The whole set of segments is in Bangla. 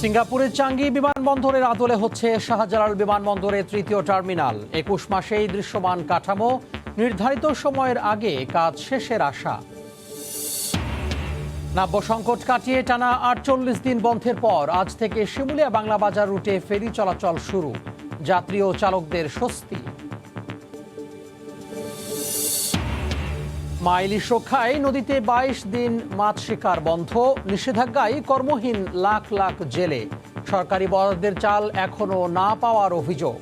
সিঙ্গাপুরের চাঙ্গি বিমানবন্দরের আদলে হচ্ছে শাহজালাল বিমানবন্দরের তৃতীয় টার্মিনাল। ২১ মাসেই দৃশ্যমান কাঠামো, নির্ধারিত সময়ের আগে কাজ শেষের আশা। নাব্য সংকট কাটিয়ে টানা ৪৮ দিন বন্ধের পর আজ থেকে শিমুলিয়া বাংলা বাজার রুটে ফেরি চলাচল শুরু, যাত্রী ও চালকদের স্বস্তি। ইলিশ রক্ষায় নদীতে ২২ দিন মাছ শিকার বন্ধ, নিষেধাজ্ঞায় কর্মহীন লাখ লাখ জেলে। সরকারি বরাদ্দের চাল এখনো না পাওয়ার অভিযোগ।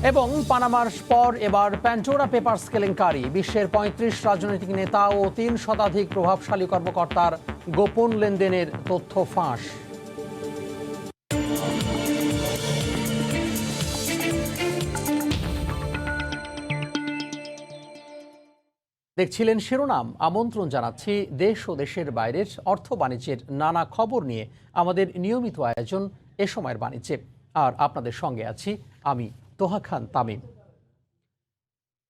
এবং পানামার পর এবার প্যান্টোরা পেপারস কেলেঙ্কারি, বিশ্বের ৩৫ রাজনৈতিক নেতা ও ৩ শতাধিক প্রভাবশালী কর্মকর্তার গোপন লেনদেনের তথ্য ফাঁস। দেখছিলেন শিরোনাম। আমন্ত্রণ জানাচ্ছি দেশ ও দেশের বাইরের অর্থ বাণিজ্যের নানা খবর নিয়ে আমাদের নিয়মিত আয়োজন এ সময়ের বাণিজ্যে। আর আপনাদের সঙ্গে আছি আমি তোহা খান তামিম।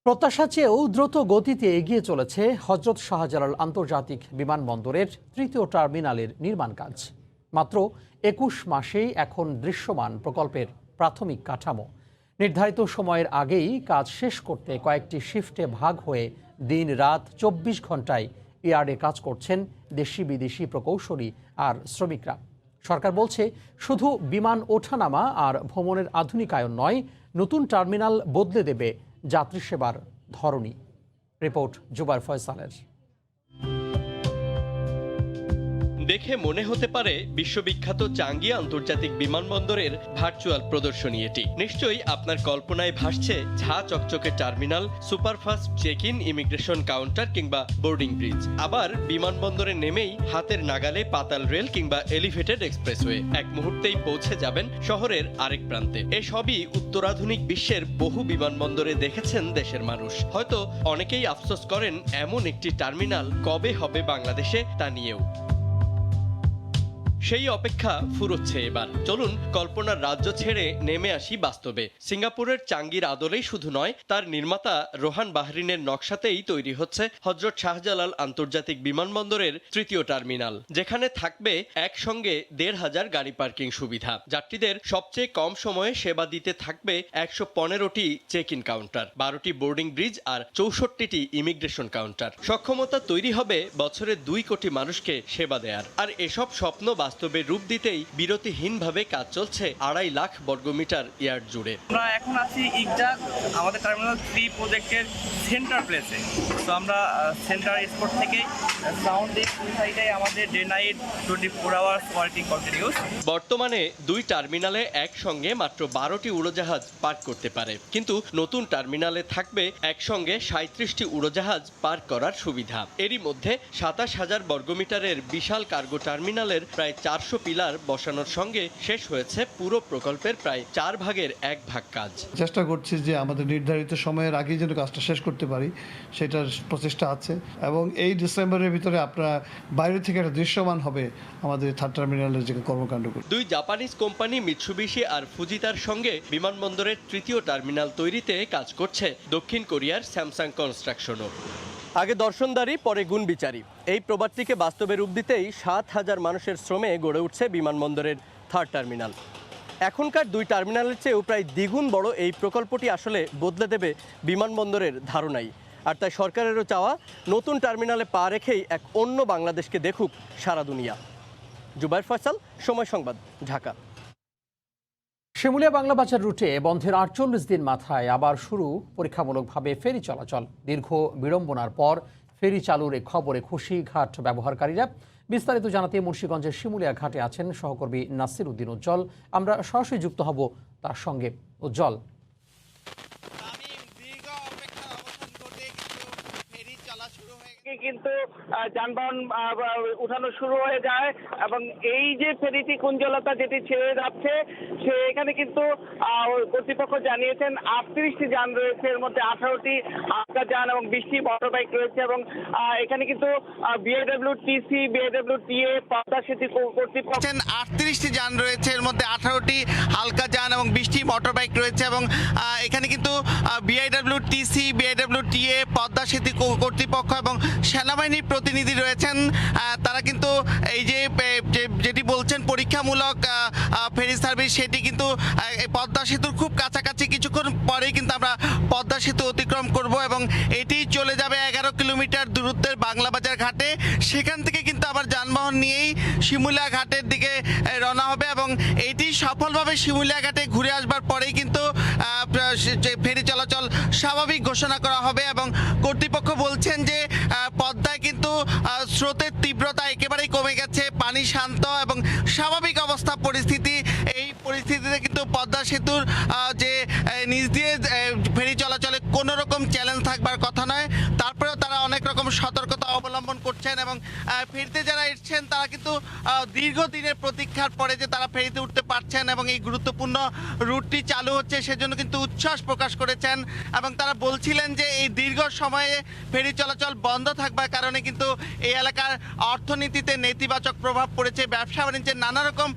প্রত্যাশা চেয়েও দ্রুত গতিতে এগিয়ে চলেছে হজরত শাহজালাল আন্তর্জাতিক বিমানবন্দরের তৃতীয় টার্মিনালের নির্মাণ কাজ। মাত্র ২১ মাসেই এখন দৃশ্যমান প্রকল্পের প্রাথমিক কাঠামো। নির্ধারিত সময়ের আগেই কাজ শেষ করতে কয়েকটি শিফটে ভাগ হয়ে দিন রাত ২৪ ঘন্টায় ইয়ার্ডে কাজ করছেন দেশি বিদেশি প্রকৌশলী আর শ্রমিকরা। সরকার বলছে শুধু বিমান ওঠানামা আর ভ্রমণের আধুনিকায়ন নয়, নতুন টার্মিনাল বদলে দেবে যাত্রী সেবার ধরনই। রিপোর্ট জুবাইর ফয়সালের। দেখে মনে হতে পারে বিশ্ববিখ্যাত চাঙ্গি আন্তর্জাতিক বিমানবন্দরের ভার্চুয়াল প্রদর্শনী এটি। নিশ্চয়ই আপনার কল্পনায় ভাসছে ঝা চকচকে terminal, superfast check in, immigration counter কিংবা বোর্ডিং ব্রিজ। আবার বিমানবন্দরে নেমেই হাতের নাগালে পাতাল রেল কিংবা এলিভেটেড এক্সপ্রেসওয়ে। এক মুহূর্তেই পৌঁছে যাবেন শহরের আরেক প্রান্তে। এসবই উত্তরাধুনিক বিশ্বের বহু বিমানবন্দরে দেখেছেন দেশের মানুষ। হয়তো অনেকেই আফসোস করেন এমন একটি টার্মিনাল কবে হবে বাংলাদেশে তা নিয়েও। সেই অপেক্ষা ফুরোচ্ছে এবার। চলুন কল্পনার রাজ্য ছেড়ে নেমে আসি বাস্তবে। সিঙ্গাপুরের চাঙ্গির আদলেই শুধু নয়, তার নির্মাতা রোহান বাহরিনের নকশাতেই তৈরি হচ্ছে হজরত শাহজালাল আন্তর্জাতিক বিমানবন্দরের তৃতীয় টার্মিনাল, যেখানে থাকবে একসঙ্গে ১৫০০ গাড়ি পার্কিং সুবিধা। যাত্রীদের সবচেয়ে কম সময়ে সেবা দিতে থাকবে ১১৫টি চেক ইন কাউন্টার, ১২টি বোর্ডিং ব্রিজ আর ৬৪টি ইমিগ্রেশন কাউন্টার। সক্ষমতা তৈরি হবে বছরে ২ কোটি মানুষকে সেবা দেয়ার। আর এসব স্বপ্ন বাস্তবে রূপ দিতেই বিরতিহীনভাবে কাজ চলছে ২.৫ লাখ বর্গমিটার ইয়ার্ড জুড়ে। আমরা এখন আছি ইগডা, আমাদের টার্মিনাল 3 প্রজেক্টের সেন্টার প্লেসে। তো আমরা সেন্টার স্পট থেকে সাউন্ড সাইডে আমাদের day night 24 hours working continuous. বর্তমানে 2 টার্মিনালে একসঙ্গে মাত্র 12টি উড়োজাহাজ পার্ক করতে পারে, কিন্তু নতুন টার্মিনালে থাকবে একসঙ্গে 37টি উড়োজাহাজ পার্ক করার সুবিধা। এরই মধ্যে ২৭,০০০ বর্গমিটারের বিশাল কার্গো টার্মিনালের প্রায় ৪০০ পিলার বসানোর সঙ্গে শেষ হয়েছে পুরো প্রকল্পের প্রায় 4 ভাগের 1 ভাগ কাজ। চেষ্টা করছি যে আমাদের নির্ধারিত সময়ের আগে যেন কাজটা শেষ করতে পারি, সেটার প্রচেষ্টা আছে। এবং এই ডিসেম্বরের ভিতরে আপনারা বাইরে থেকে একটা দৃশ্যমান হবে আমাদের থার্ড টার্মিনালের যে কর্মকাণ্ডগুলো। 2 জাপানিজ কোম্পানি মিৎসুবিশি আর ফুজিতার সঙ্গে বিমানবন্দরের তৃতীয় টার্মিনাল তৈরিতে কাজ করছে দক্ষিণ কোরিয়ার স্যামসাং কনস্ট্রাকশনও। আগে দর্শনদারি, পরে গুণ বিচারী, এই প্রবাদটিকে বাস্তবে রূপ দিতেই ৭,০০০ মানুষের শ্রমে গড়ে উঠছে বিমানবন্দরের থার্ড টার্মিনাল। এখনকার 2 টার্মিনালের চেয়েও প্রায় দ্বিগুণ বড় এই প্রকল্পটি আসলে বদলে দেবে বিমানবন্দরের ধারণাই। আর তাই সরকারেরও চাওয়া নতুন টার্মিনালে পা রেখেই এক অন্য বাংলাদেশকে দেখুক সারা দুনিয়া। জুবাইর ফয়সাল, সময় সংবাদ, ঢাকা। শিমুলিয়া বাংলা বাজার রুটে বন্ধের ৪৮ দিন মাথায় আবার শুরু পরীক্ষামূলকভাবে ফেরি চলাচল। দীর্ঘ বিড়ম্বনার পর ফেরি চালুর এ খবরে খুশি ঘাট ব্যবহারকারীরা। বিস্তারিত জানাতে মুন্সিগঞ্জের শিমুলিয়া ঘাটে আছেন সহকর্মী নাসির উদ্দিন উজ্জ্বল। আমরা সরাসরি যুক্ত হব তার সঙ্গে। উজ্জ্বল, কিন্তু যানবাহন উঠানো শুরু হয়ে যায় এবং এই যে ফেরিটি কুঞ্জলতা যেটি ছেড়ে যাচ্ছে সে এখানে কিন্তু কর্তৃপক্ষ জানিয়েছেন 38টি যান রয়েছে, এর মধ্যে 18টি হালকা যান এবং 20টি মোটর বাইক রয়েছে। এবং এখানে কিন্তু বিএডব্লিউটিসি, বিএডব্লিউটিএ, পদ্মা সেতু কর্তৃপক্ষ 38টি যান রয়েছে, এর মধ্যে 18টি হালকা যান এবং 20টি মোটর বাইক রয়েছে। এবং এখানে কিন্তু বিআইডব্লিউটিসি, বিআইডব্লিউটিএ, পদ্মা সেতু কর্তৃপক্ষ এবং সেনাবাহিনীর প্রতিনিধি রয়েছেন। তারা কিন্তু এই যে যেটি বলছেন পরীক্ষামূলক ফেরি সার্ভিস, সেটি কিন্তু এই পদ্মা সেতুর খুব কাছাকাছি। কিছুক্ষণ পরেই কিন্তু আমরা পদ্মা সেতু অতিক্রম করব এবং এটি চলে যাবে 11 কিলোমিটার দূরত্বের বাংলাবাজার ঘাটে। সেখান থেকে কিন্তু আবার যানবাহন নিয়েই শিমুলিয়া ঘাটের দিকে রওনা হবে এবং এটি সফলভাবে শিমুলিয়া ঘাটে ঘুরে আসবার পরেই কিন্তু যে ফেরি চলাচল স্বাভাবিক ঘোষণা করা হবে এবং কর্তৃপক্ষ বলছেন যে পদ্মায় কিন্তু স্রোতের তীব্রতা একেবারেই কমে গেছে, পানি শান্ত এবং স্বাভাবিক অবস্থা পরিস্থিতি। এই পরিস্থিতিতে কিন্তু পদ্মা সেতুর যে নিচ দিয়ে ফেরি চলাচলে কোনো রকম চ্যালেঞ্জ থাকবার কথা নয়। তারপরেও তারা অনেক রকম সতর্কতা অবলম্বন করছেন এবং ফেরিতে যারা এসছেন তারা কিন্তু দীর্ঘদিনের প্রতীক্ষার পরে যে তারা ফেরিতে উঠতে পারছেন এবং এই গুরুত্বপূর্ণ রুটটি চালু হচ্ছে সেজন্য কিন্তু উচ্ছ্বাস প্রকাশ করেছেন এবং তারা বলছিলেন যে এই দীর্ঘ সময়ে ফেরি চলাচল বন্ধ থাকবার কারণে কিন্তু এই এলাকার অর্থনীতিতে নেতিবাচক প্রভাব পড়েছে, ব্যবসা বাণিজ্যের নানা রকম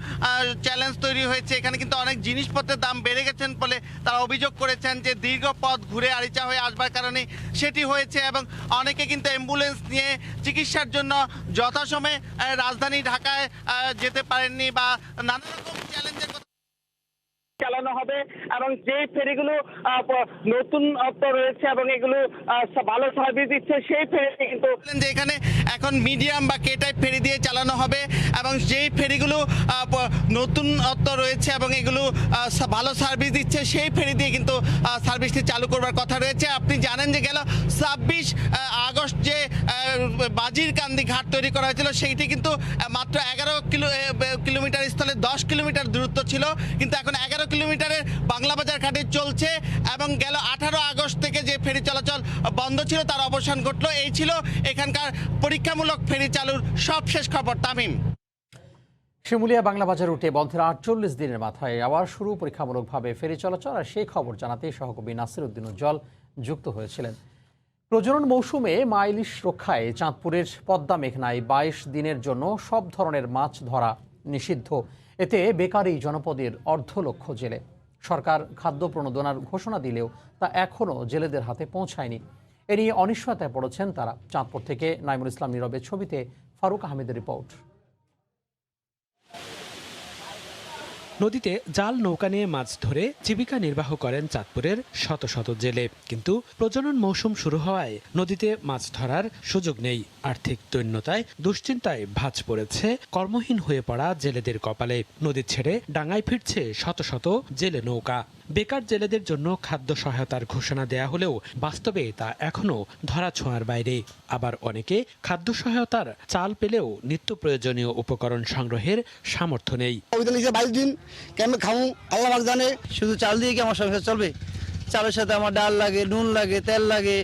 চ্যালেঞ্জ তৈরি হয়েছে। এখানে কিন্তু অনেক জিনিসপত্রের দাম বেড়ে গেছেন বলে তারা অভিযোগ করেছেন যে দীর্ঘ পথ ঘুরে আরিচা হয়ে আসবার কারণে সেটি হয়েছে এবং অনেকে কিন্তু অ্যাম্বুলেন্স নিয়ে চিকিৎসার জন্য যথাসময়ে রাজধানী ঢাকায় যেতে পারেননি বা নানা রকম চ্যালেঞ্জের কথা চালানো হবে এবং যে ফেরিগুলো নতুনত্ব রয়েছে এবং এগুলো ভালো সার্ভিস দিচ্ছে সেই ফেরি কিন্তু যে এখানে এখন মিডিয়াম বা কে টাইপ ফেরি দিয়ে চালানো হবে এবং যেই ফেরিগুলো নতুনত্ব রয়েছে এবং এগুলো ভালো সার্ভিস দিচ্ছে সেই ফেরি দিয়ে কিন্তু সার্ভিসটি চালু করবার কথা রয়েছে। আপনি জানেন যে গেল 26 আগস্ট যে বাজিরকান্দি ঘাট তৈরি করা হয়েছিল সেইটি কিন্তু মাত্র 11 কিলোমিটার স্থলে 10 কিলোমিটার দূরত্ব ছিল, কিন্তু এখন 11 কিলোমিটারের বাংলাবাজার ঘাটে চলছে এবং গেল 18 আগস্ট থেকে যে ফেরি চলাচল বন্ধ ছিল তার অবসান ঘটলো। এই ছিল এখানকার পরীক্ষামূলক ফেরি চালুর সবশেষ খবর। তামিম। শিমুলিয়া বাংলাবাজার রুটে বন্ধের 48 দিনের মাথায় আবার শুরু পরীক্ষামূলকভাবে ফেরি চলাচল, আর সেই খবর জানাতে সহকর্মী নাসির উদ্দিন উজ্জ্বল যুক্ত হয়েছিলেন। প্রজনন মৌসুমে মা ইলিশ রক্ষায় চাঁদপুরের পদ্মা মেঘনায় 22 দিনের জন্য সব ধরনের মাছ ধরা নিষিদ্ধ। এতে বেকারি জনপদের 1.5 লক্ষ জেলে। সরকার খাদ্য প্রণোদনার ঘোষণা দিলেও তা এখনও জেলেদের হাতে পৌঁছায়নি। এ নিয়ে অনিশ্চয়তায় পড়েছেন তারা। চাঁদপুর থেকে নাইমুল ইসলাম নীরবের ছবিতে ফারুক আহমেদের রিপোর্ট। নদীতে জাল নৌকা নিয়ে মাছ ধরে জীবিকা নির্বাহ করেন চাঁদপুরের শত শত জেলে, কিন্তু প্রজনন মৌসুম শুরু হওয়ায় নদীতে মাছ ধরার সুযোগ নেই। আর্থিক দৈন্যতায় দুশ্চিন্তায় ভাঁজ পড়েছে কর্মহীন হয়ে পড়া জেলেদের কপালে। নদী ছেড়ে ডাঙায় ফিরছে শত শত জেলে নৌকা। বেকার জেলেদের জন্য খাদ্য সহায়তার ঘোষণা দেয়া হলেও বাস্তবে তা এখনো ধরাছোঁয়ার বাইরে। আবার অনেকে খাদ্য সহায়তার চাল পেলেও নিত্য প্রয়োজনীয় উপকরণ সংগ্রহের সামর্থ্য নেই। 22 দিন কেমন খামু আল্লাহ জানে। শুধু চাল দিয়ে কি আমার সংসার চলবে? চালের সাথে আমার ডাল লাগে, নুন লাগে, তেল লাগে,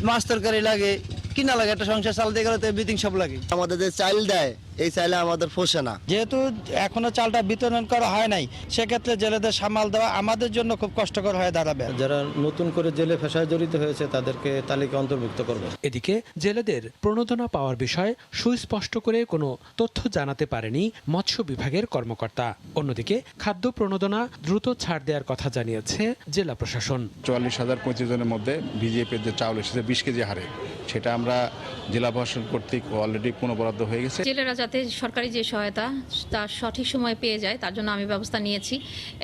মাছ তরকারি লাগে, কিনা লাগে। একটা সংসার চাল দিয়ে গেলে তো এভরিথিং সব লাগে। আমাদের যে চাল দেয় এই চাইলে আমাদের পোষে না। যেহেতু এখনো চালটা বিতরণ করা হয় নাই, সেক্ষেত্রে জেলেদের সামাল দেওয়া আমাদের জন্য খুব কষ্টকর হয়ে দাঁড়াবে। যারা নতুন করে জেলে পেশায় জড়িত হয়েছে তাদেরকে তালিকা অন্তর্ভুক্ত করবে। এদিকে জেলেদের প্রণোদনা পাওয়ার বিষয়ে সুস্পষ্ট করে কোনো তথ্য জানাতে পারেনি মৎস্য বিভাগের কর্মকর্তা। অন্যদিকে খাদ্য প্রণোদনা দ্রুত ছাড় দেওয়ার কথা জানিয়েছে জেলা প্রশাসন। 44,035 জনের মধ্যে বিজেপির যে চাউল এসেছে 20 কেজি হারে, সেটা আমরা জেলা প্রশাসন কর্তৃক অলরেডি পুনঃবরাদ্দ হয়ে গেছে। জেলেরা যাতে সরকারি যে সহায়তা তার সঠিক সময় পেয়ে যায় তার জন্য আমি ব্যবস্থা নিয়েছি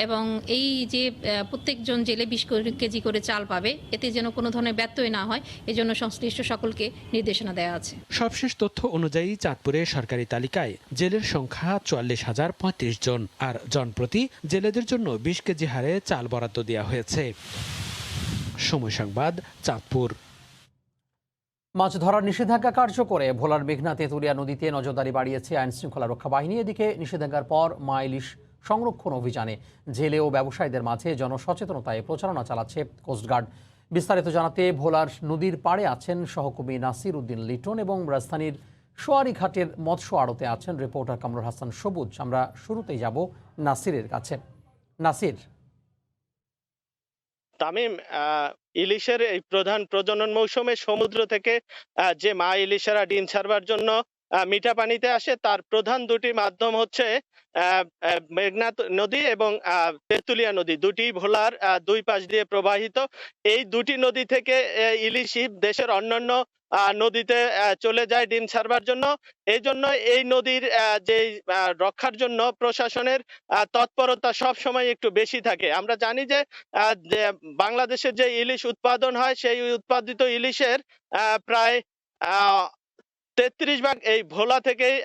এবং এই যে প্রত্যেকজন জেলে 20 কেজি করে চাল পাবে, এতে যেন কোনো ধরনের ব্যত্যয় না হয় এজন্য সংশ্লিষ্ট সকলকে নির্দেশনা দেওয়া আছে। সবশেষ তথ্য অনুযায়ী চাঁদপুরের সরকারি তালিকায় জেলের সংখ্যা 44,035 জন, আর জনপ্রতি জেলেদের জন্য 20 কেজি হারে চাল বরাদ্দ দেওয়া হয়েছে। সময় সংবাদ, চাঁদপুর। মাছ ধরার নিষেধাজ্ঞা কার্যকরে ভোলার মেঘনা তেঁতুলিয়া নদীতে নজরদারি বাড়িয়েছে আইন শৃঙ্খলা রক্ষা বাহিনী। এদিকে নিষেধাজ্ঞার পর মা ইলিশ সংরক্ষণ অভিযানে জেলে ও ব্যবসায়ীদের মাঝে জনসচেতনতায় প্রচারণা চালাচ্ছে কোস্টগার্ড। বিস্তারিত জানাতে ভোলার নদীর পাড়ে আছেন সহকর্মী নাসির উদ্দিন লিটন এবং রাজধানীর সোয়ারিঘাটের মৎস্য আড়তে আছেন রিপোর্টার কামরুল হাসান সবুজ। আমরা শুরুতেই যাব নাসিরের কাছে। নাসির। তামিম, ইলিশের এই প্রধান প্রজনন মৌসুমে সমুদ্র থেকে যে মা ইলিশেরা ডিম ছাড়বার জন্য মিঠা পানিতে আসে তার প্রধান দুটি মাধ্যম হচ্ছে মেঘনা নদী এবং তেঁতুলিয়া নদী, দুটি ভোলার দুই পাশ দিয়ে প্রবাহিত। এই দুটি নদী থেকে ইলিশ দেশের অন্যান্য নদীতে চলে যায় ডিম ছাড়বার জন্য। এই জন্য এই নদীর যে রক্ষার জন্য প্রশাসনের তৎপরতা সব সময় একটু বেশি থাকে। আমরা জানি যে বাংলাদেশের যে ইলিশ উৎপাদন হয় সেই উৎপাদিত ইলিশের প্রায় 33 ভাগ এই ভোলা থেকেই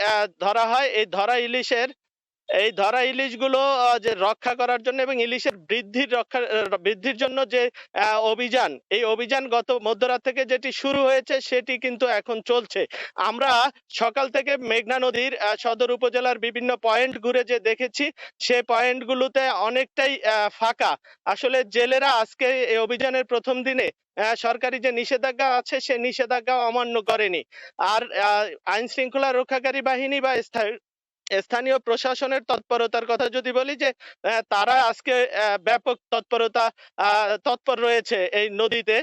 ধরা হয়। এই ধরা ইলিশগুলো যে রক্ষা করার জন্য এবং ইলিশের বৃদ্ধির জন্য যে এই অভিযান গত মধ্যরাত থেকে যেটি শুরু হয়েছে সেটি কিন্তু এখন চলছে। আমরা সকাল থেকে মেঘনা নদীর সদর উপজেলার বিভিন্ন পয়েন্ট ঘুরে যে দেখেছি, সে পয়েন্টগুলোতে অনেকটাই ফাঁকা। আসলে জেলেরা আজকে এই অভিযানের প্রথম দিনে সরকারি যে নিষেধাজ্ঞা আছে সে নিষেধাজ্ঞা অমান্য করেনি। আর আইন শৃঙ্খলা রক্ষাকারী বাহিনী বা স্থানীয় প্রশাসনের তৎপরতার কথা যদি বলি, যে তারা আজকে ব্যাপক তৎপর রয়েছে এই নদীতে।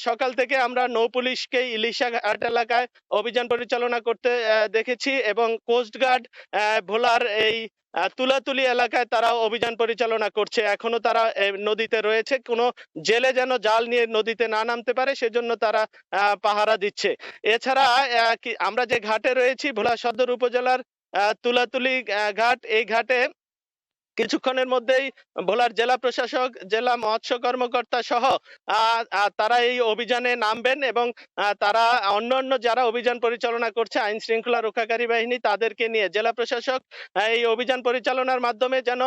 সকাল থেকে আমরা নৌ পুলিশকে ইলিশাঘাট এলাকায় অভিযান পরিচালনা করতে দেখেছি এবং কোস্টগার্ড ভোলার এই তুলাতুলি এলাকায় তারা অভিযান পরিচালনা করছে। এখনো তারা নদীতে রয়েছে, কোনো জেলে যেন জাল নিয়ে নদীতে না নামতে পারে সেজন্য তারা পাহারা দিচ্ছে। এছাড়া আমরা যে ঘাটে রয়েছি ভোলা সদর উপজেলার তুলাতুলি ঘাট, এই ঘাটে কিছুক্ষণের মধ্যেই ভোলার জেলা প্রশাসক, জেলা মৎস্য কর্মকর্তা সহ তারা এই অভিযানে নামবেন এবং তারা অন্যান্য যারা অভিযান পরিচালনা করছে আইন শৃঙ্খলা রক্ষাকারী বাহিনী তাদেরকে নিয়ে জেলা প্রশাসক এই অভিযান পরিচালনার মাধ্যমে যেন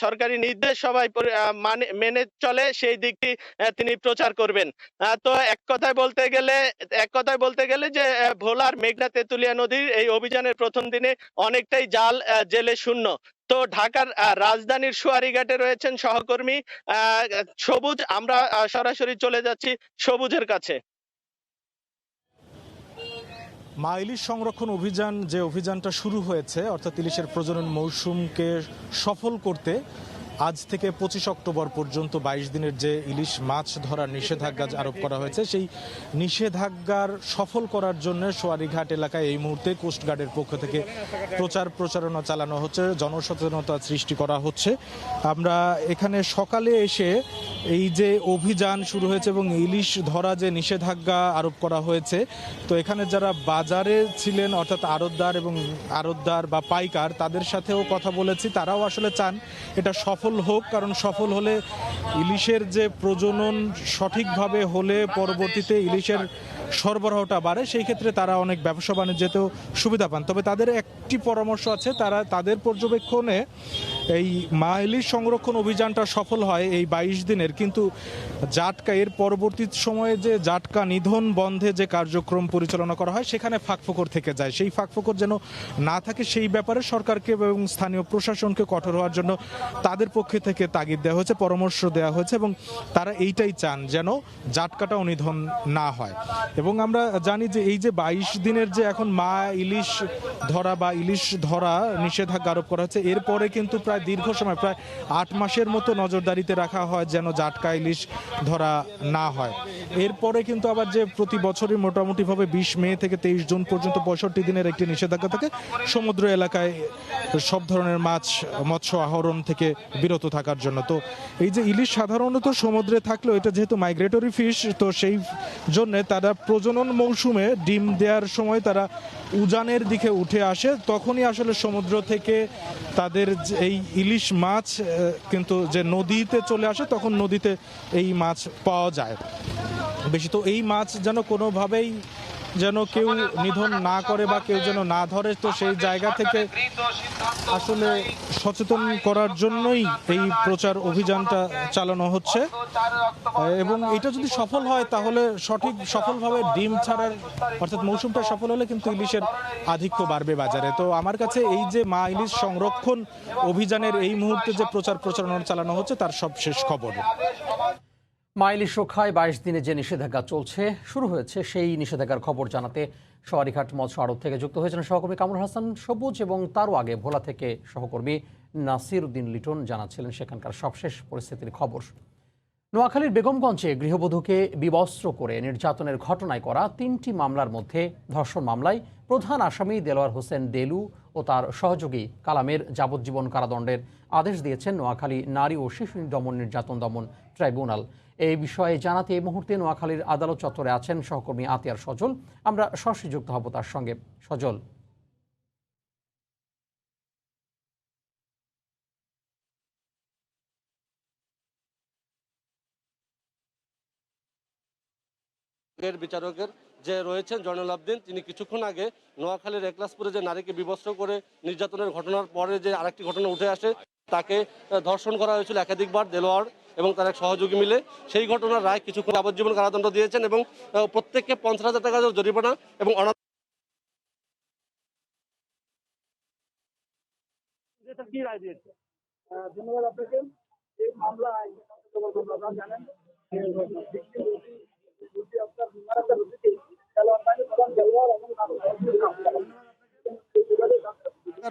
সরকারি নির্দেশ সবাই মেনে চলে সেই দিকটি তিনি প্রচার করবেন। তো এক কথায় বলতে গেলে যে ভোলার মেঘনা তেঁতুলিয়া নদীর এই অভিযানের প্রথম দিনে অনেকটাই জাল জেলে শূন্য। তো ঢাকার রাজধানীর সুয়ারীঘাটে রয়েছেন সহকর্মী সবুজ, আমরা সরাসরি চলে যাচ্ছি সবুজের কাছে। মা ইলিশ সংরক্ষণ অভিযান, যে অভিযানটা শুরু হয়েছে অর্থাৎ ইলিশের প্রজনন মৌসুমকে সফল করতে আজ থেকে 25 অক্টোবর পর্যন্ত 22 দিনের যে ইলিশ মাছ ধরার নিষেধাজ্ঞা আরোপ করা হয়েছে, সেই নিষেধাজ্ঞার সফল করার জন্য সোয়ারীঘাট এলাকায় এই মুহূর্তে কোস্টগার্ডের পক্ষ থেকে প্রচারণা চালানো হচ্ছে, জনসচেতনতা সৃষ্টি করা হচ্ছে। আমরা এখানে সকালে এসে এই যে অভিযান শুরু হয়েছে এবং ইলিশ ধরা যে নিষেধাজ্ঞা আরোপ করা হয়েছে, তো এখানে যারা বাজারে ছিলেন অর্থাৎ আড়তদার বা পাইকার তাদের সাথেও কথা বলেছি। তারাও আসলে চান এটা সফল হোক, কারণ সফল হলে ইলিশের যে প্রজনন সঠিকভাবে হলে পরবর্তীতে ইলিশের সরবরাহটা বাড়ে, সেই ক্ষেত্রে তারা অনেক ব্যবসা বাণিজ্যতেও সুবিধা পান। তবে তাদের একটি পরামর্শ আছে, তাদের পর্যবেক্ষণে এই মা ইলিশ সংরক্ষণ অভিযানটা সফল হয় এই 22 দিনের, কিন্তু জাটকা এর পরবর্তী সময়ে যে জাটকা নিধন বন্ধে যে কার্যক্রম পরিচালনা করা হয় সেখানে ফাঁকফোকর থেকে যায়। সেই ফাঁকফোকর যেন না থাকে সেই ব্যাপারে সরকারকে এবং স্থানীয় প্রশাসনকে কঠোর হওয়ার জন্য তাদের পক্ষে থেকে তাগিদ দেওয়া হয়েছে, পরামর্শ দেওয়া হয়েছে এবং তারা এইটাই চান যেন জাটকাটাও নিধন না হয়। এবং আমরা জানি যে এই যে 22 দিনের যে এখন মা ইলিশ ধরা বা ইলিশ ধরা নিষেধাজ্ঞা আরোপ করা হচ্ছে, এরপরে কিন্তু প্রায় দীর্ঘ সময় প্রায় 8 মাসের মতো নজরদারিতে রাখা হয় যেন জাটকা ইলিশ ধরা না হয়। এরপরে কিন্তু আবার যে প্রতি বছরই মোটামুটিভাবে 20 মে থেকে 23 জুন পর্যন্ত 65 দিনের একটি নিষেধাজ্ঞা থাকে সমুদ্র এলাকায় সব ধরনের মৎস্য আহরণ থেকে বিরত থাকার জন্য। তো এই যে ইলিশ সাধারণত সমুদ্রে থাকলেও এটা যেহেতু মাইগ্রেটরি ফিশ, তো সেই জন্য তারা প্রজনন মৌসুমে ডিম দেওয়ার সময় তারা উজানের দিকে উঠে আসে, তখনই আসলে সমুদ্র থেকে তাদের এই ইলিশ মাছ কিন্তু যে নদীতে চলে আসে, তখন নদীতে এই মাছ পাওয়া যায় বেশি। তো এই মাছ যেন কোনোভাবেই যেন কেউ নিধন না করে বা কেউ যেন না ধরে, তো সেই জায়গা থেকে আসলে সচেতন করার জন্যই এই প্রচার অভিযানটা চালানো হচ্ছে। এবং এটা যদি সফল হয় তাহলে সফলভাবে ডিম ছাড়ার অর্থাৎ মৌসুমটা সফল হলে কিন্তু ইলিশের আধিক্য বাড়বে বাজারে। তো আমার কাছে এই যে মা ইলিশ সংরক্ষণ অভিযানের এই মুহূর্তে যে প্রচারণা চালানো হচ্ছে তার সবশেষ খবর। মা ইলিশ রক্ষায় 22 দিনে যে নিষেধাজ্ঞা চলছে শুরু হয়েছে, সেই নিষেধাজ্ঞার খবর জানাতে সোয়ারীঘাট মৎস্য আড়ত থেকে যুক্ত হয়েছেন সহকর্মী কামরুল হাসান সবুজ, এবং তারও আগে ভোলা থেকে সহকর্মী নাসির উদ্দিন লিটন জানাচ্ছিলেন সেখানকার সবশেষ পরিস্থিতির খবর। নোয়াখালীর বেগমগঞ্জে গৃহবধূকে বিবস্ত্র করে নির্যাতনের ঘটনায় করা 3টি মামলার মধ্যে ধর্ষণ মামলায় প্রধান আসামি দেলোয়ার হোসেন দেলু ও তার সহযোগী কালামের যাবজ্জীবন কারাদণ্ডের আদেশ দিয়েছেন নোয়াখালী নারী ও শিশু নির্যাতন দমন ট্রাইব্যুনাল। এই বিষয়ে জানাতে এই মুহূর্তে নোয়াখালীর আদালত চত্বরে আছেন সহকর্মী আতিয়ার সজল। আমরা সরাসরি যুক্ত হব তার সঙ্গে। সজল, বিচারকের যে রয়েছেন জয়নুল আবদিন, তিনি কিছুক্ষণ আগে নোয়াখালীর একলাসপুরে যে নারীকে বিবস্ত্র করে নির্যাতনের ঘটনার পরে যে আরেকটি ঘটনা উঠে আসে, তাকে ধর্ষণ করা হয়েছিল একাধিকবার দেলোয়ার এবং তার এক সহযোগী মিলে, সেই ঘটনার রায় কিছুক্ষণ যাবজ্জীবন কারাদণ্ড দিয়েছেন এবং প্রত্যেককে 50,000 টাকা জরিমানা এবং কি রায় দিয়েছে। ধন্যবাদ আপনাকে। এই মামলা জানেন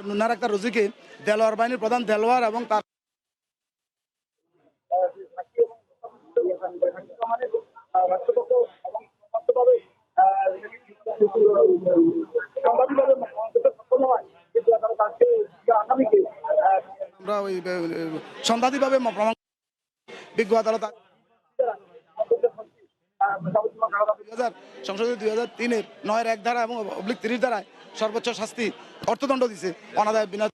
নুনার আক্তার রুজিকে দেলোয়ার বাহিনীর প্রধান দেলোয়ার এবং তার আমরা ওই সন্ধানীভাবে বিজ্ঞ আদালত সংসদের 2003-এর 9-1 ধারা এবং 30 ধারায় সর্বোচ্চ শাস্তি অর্থদণ্ড দিছে অনাদায় বিনা।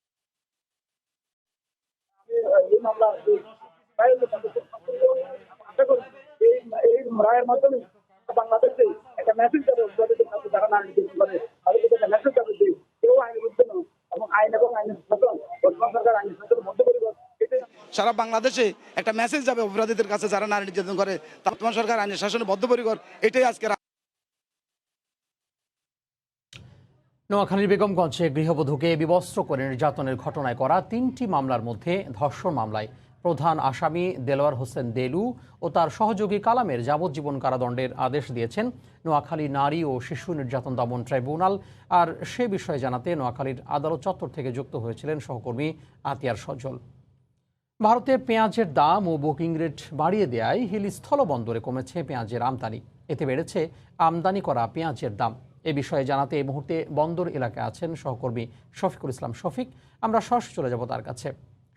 এই রায়ের মাধ্যমে বাংলাদেশে একটা মেসেজ যাবে, যারা নারী একটা মেসেজ যাবে যে কেউ আইনের বিরুদ্ধে নয় এবং আইনের শাসন সরকার আইনের শাসনের মধ্যে সারা বাংলাদেশে একটা মেসেজ যাবে অপরাধীদের কাছে যারা নারী নির্যাতন করে, বর্তমান সরকার আইনের শাসনে বদ্ধপরিকর। এটাই আজকে নোয়াখালীর বেগমগঞ্জে গৃহবধূকে বিবস্ত্র করে নির্যাতনের ঘটনায় করা 3টি মামলার মধ্যে ধর্ষণ মামলায় প্রধান আসামি দেলোয়ার হোসেন দেলু ও তার সহযোগী কালামের যাবজ্জীবন কারাদণ্ডের আদেশ দিয়েছেন নোয়াখালী নারী ও শিশু নির্যাতন দমন ট্রাইব্যুনাল। আর সে বিষয়ে জানাতে নোয়াখালীর আদালত চত্বর থেকে যুক্ত হয়েছিলেন সহকর্মী আতিয়ার সজল। ভারতে পেঁয়াজের দাম ও বুকিং রেট বাড়িয়ে দেয়ায় হিলি স্থলবন্দরে কমেছে পেঁয়াজের আমদানি। এতে বেড়েছে আমদানি করা পেঁয়াজের দাম। এ বিষয়ে জানাতে এই মুহূর্তে বন্দর এলাকায় আছেন সহকর্মী শফিকুল ইসলাম শফিক। আমরা সরাসরি চলে যাব তার কাছে।